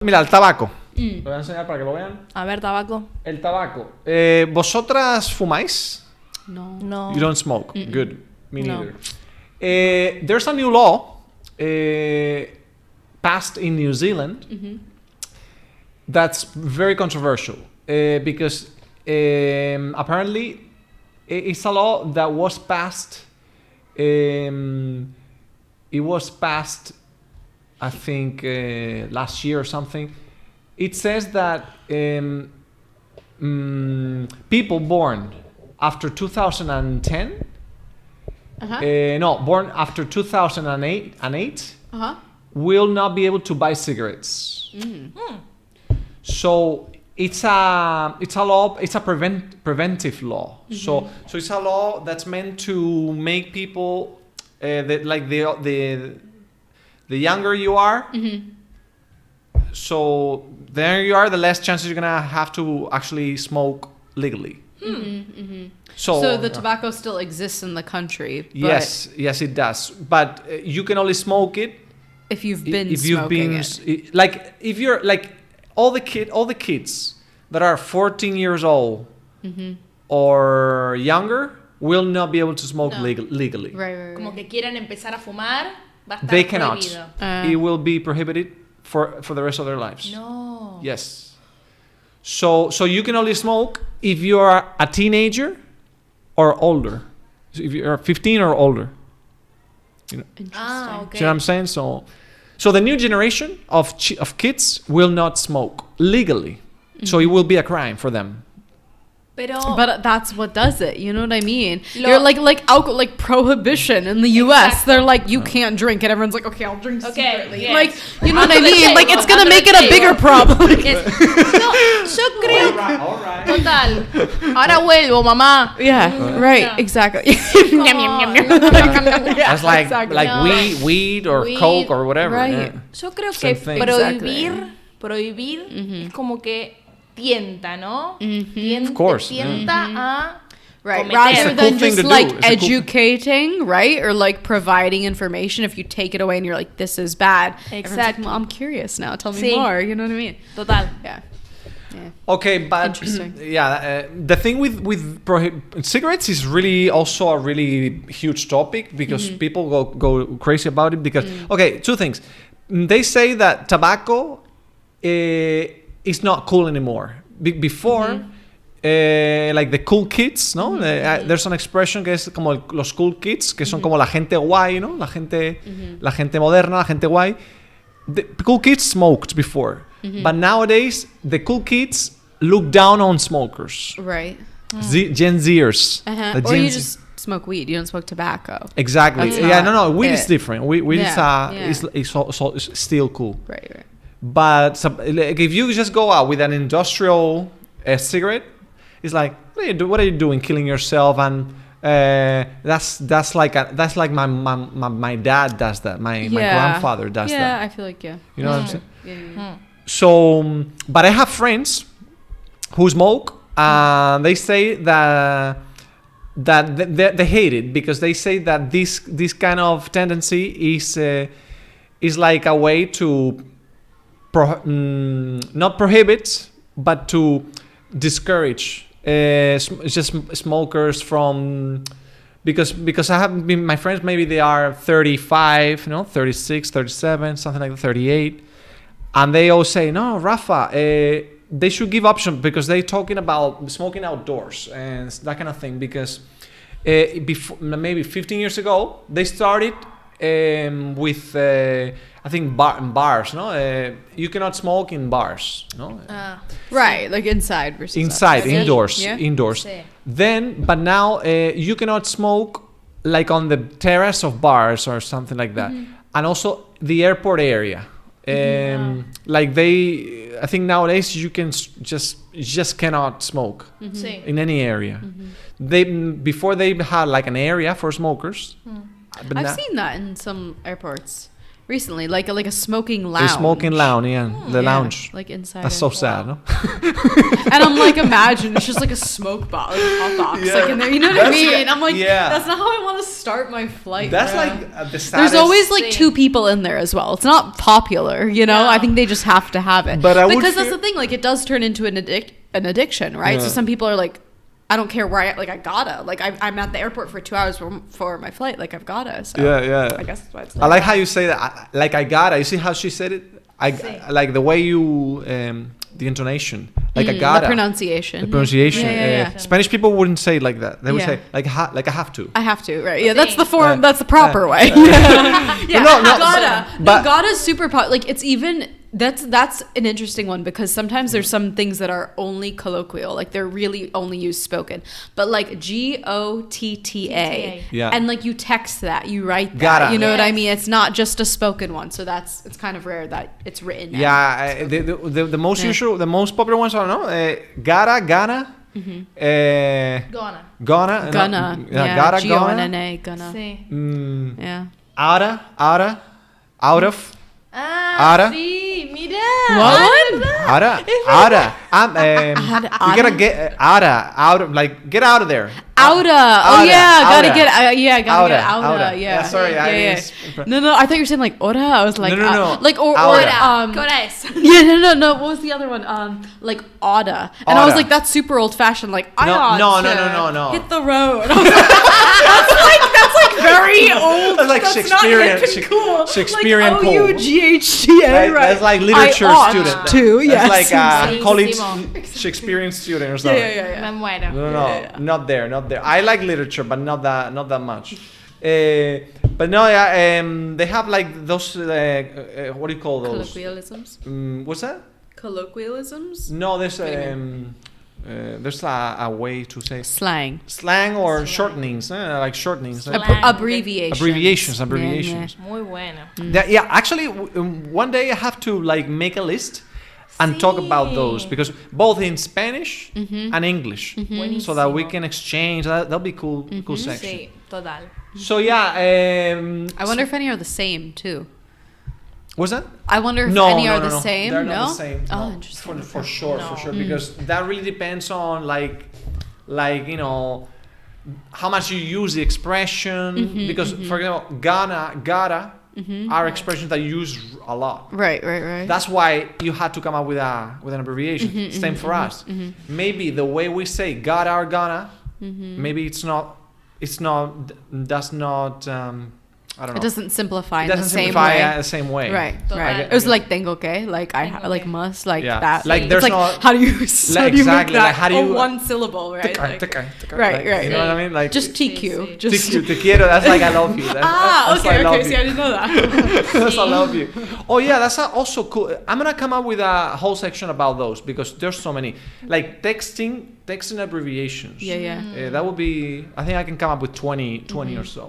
Mira, el tabaco. Lo voy a enseñar para que lo vean. A ver, tabaco. El tabaco. ¿Vosotras fumáis? No. No. You don't smoke. Mm-mm. Good. Me No. neither. There's a new law passed in New Zealand that's very controversial because apparently it's a law that was passed. It was passed, I think, last year or something. It says that people born after 2010, born after 2008 will not be able to buy cigarettes. So it's a law. It's a preventive law. So it's a law that's meant to make people the younger you are. So the younger you are, the less chances you're gonna have to actually smoke legally. So the tobacco still exists in the country. But Yes, it does. But you can only smoke it if you've been if you've smoking been it. like if you're like all the kids that are 14 years old or younger will not be able to smoke No. legally. Right. Como que quieran empezar a fumar, va a estar They cannot. prohibido. It will be prohibited for the rest of their lives. No. Yes. So you can only smoke if you are a teenager or older. So if you're 15 or older. Interesting. Ah, ok. See what I'm saying? So the new generation of kids will not smoke legally. So it will be a crime for them. Pero But that's what does it. You know what I mean? Lo- You're like alcohol, like prohibition in the U.S. Exacto. They're like, you can't drink, and everyone's like, okay, I'll drink Okay, secretly. yes. Like, you know what I Under the mean? Like, table, it's gonna under make the it a table. bigger problem. yo creo. All right. Total. Ahora vuelvo, mamá. Yeah, right, Yeah. exactly. That's like exactly. No. weed or Weed, coke or whatever. right. Yeah. Yo creo Same que thing. prohibir es como que tienta, ¿no? Of course, Tienta a Right, cometer. rather It's a cool than thing just to do. like It's a cool- educating, right? Or like providing information. If you take it away and you're like, this is bad. everyone's like, Exactly. well, I'm curious now. Tell me Sí. more. You know what I mean? Total. Yeah. Okay, but Interesting. the thing with cigarettes is really also a really huge topic because people go crazy about it because okay, two things. They say that tobacco is not cool anymore. Before like the cool kids, ¿no? There's an expression que es como los cool kids, que son como la gente guay, ¿no? La gente moderna, la gente guay. The cool kids smoked before, but nowadays the cool kids look down on smokers. Right. Gen Zers. The Or Gen you Z- just smoke weed. You don't smoke tobacco. Exactly. That's Yeah, not no. Weed it. is different. Weed Yeah, is still cool. Right. But like, if you just go out with an industrial cigarette, it's like, what are you doing? Killing yourself, and that's like my dad does that. My grandfather does yeah, that. I feel like, yeah. You know what I'm saying? Yeah. So, but I have friends who smoke, and they say that they hate it because they say that this kind of tendency is like a way to not prohibit, but to discourage just smokers from because I have been my friends, maybe they are 35, 36, 37, something like that, 38, and they all say, no, Rafa, they should give option because they're talking about smoking outdoors and that kind of thing because before, maybe 15 years ago they started with I think bars, no? You cannot smoke in bars, no? Right, like inside versus Inside, outside. indoors, Yeah. indoors. Sí. Then, but now you cannot smoke like on the terrace of bars or something like that, and also the airport area. Like I think nowadays you can just cannot smoke Sí. in any area. Before they had like an area for smokers. But I've now- seen that in some airports. recently, like a smoking lounge. A smoking lounge, yeah. The Yeah, lounge. like inside. That's so sad, no? And I'm like, imagine it's just like a smoke box, like a hot box, Yeah. like in there. You know what I That's- mean? I'm like, yeah. that's not how I want to start my flight. That's bro. like the saddest. There's always like thing. 2 people in there as well. It's not popular, you know. No. I think they just have to have it. But I would because that's fear- the thing. Like it does turn into an addiction, right? Yeah. So some people are like, I don't care where I gotta. Like I'm at the airport for 2 hours for my flight. Like I've gotta. So Yeah. I guess that's why it's I like how you say that. Like I gotta. You see how she said it? Sí. Like the way you the intonation. Like I gotta. the pronunciation. The pronunciation. Yeah. Spanish people wouldn't say it like that. They would Yeah. say like I have to. I have to, right? Yeah, that's the Sí. form. That's the proper way. Yeah, No, no, gotta. but- No, gotta is super like it's even. That's an interesting one because sometimes there's some things that are only colloquial, like they're really only used spoken. But like GOTTA, Yeah. and like you text that, you write that, Gotta. you know what I Yes. mean? It's not just a spoken one, so it's kind of rare that it's written. now. Yeah, the most Yeah. usual, the most popular ones I don't know. Gotta, gonna, Gonna. gonna, no, Gonna, yeah, gotta, G-O-N-N-A, gonna, Sí. yeah. out of, Ah, Ara. sí, mira. What? Ada. You gotta get out of, like, get out of there. Outa. Oh yeah, gotta outa. get. Gotta get Outa, outa. outa. Yeah. Yeah, sorry, I Yeah. was- No, I thought you were saying like ora. I was like, No. like or Outa. ¿Qué hora es? Yeah, no. What was the other one? Like oughta. And I was Oughta. like, that's super old fashioned. Like I No, ought no. to hit the road. I was like, that's like very old. That's like That's Shakespearean- not hip and cool. Shakespearean like, cool. OUGHTA, right? That's like literature I ought student. To, yes. That's like a Sí, college sí, Shakespearean student or something. Yeah. Me muero. No, not there. I like literature, but not that much. But no, yeah, they have like those. What do you call those? Colloquialisms. What's that? Colloquialisms. No, there's What do you there's a way to say Slang. slang or shortenings, like shortenings, Slang. Abbreviations. abbreviations. Muy bueno. Yeah, actually, one day I have to like make a list and talk about those because both in Spanish and English, so that we can exchange. That'll be cool section. Sí, total. So yeah, I wonder if any are the same too. what's that? I wonder if No, any no, are no, the no. same. They're No. not the same. Oh, no. interesting. For sure, No. because that really depends on like you know how much you use the expression. Because for example, gotta are expressions that you use a lot. Right. That's why you had to come up with an abbreviation. Same for us. Maybe the way we say gotta or gonna, maybe it's not. Does not. I don't know. It doesn't simplify It in the doesn't same simplify way. the same way. Right. I It was get- like tengo que, like Tengo like que. must, like Yeah. that. Like, It's there's like not- how do you exactly, make that like, how do you- one syllable, right? Like, Right. right. You know what I mean? Like just TQ. sí. Just te quiero. That's like I love you. That's okay. I love See, you. I didn't know that. That's I love you. Oh yeah, that's also cool. I'm gonna come up with a whole section about those because there's so many. Like texting abbreviations. Yeah. That would be. I think I can come up with 20 or so.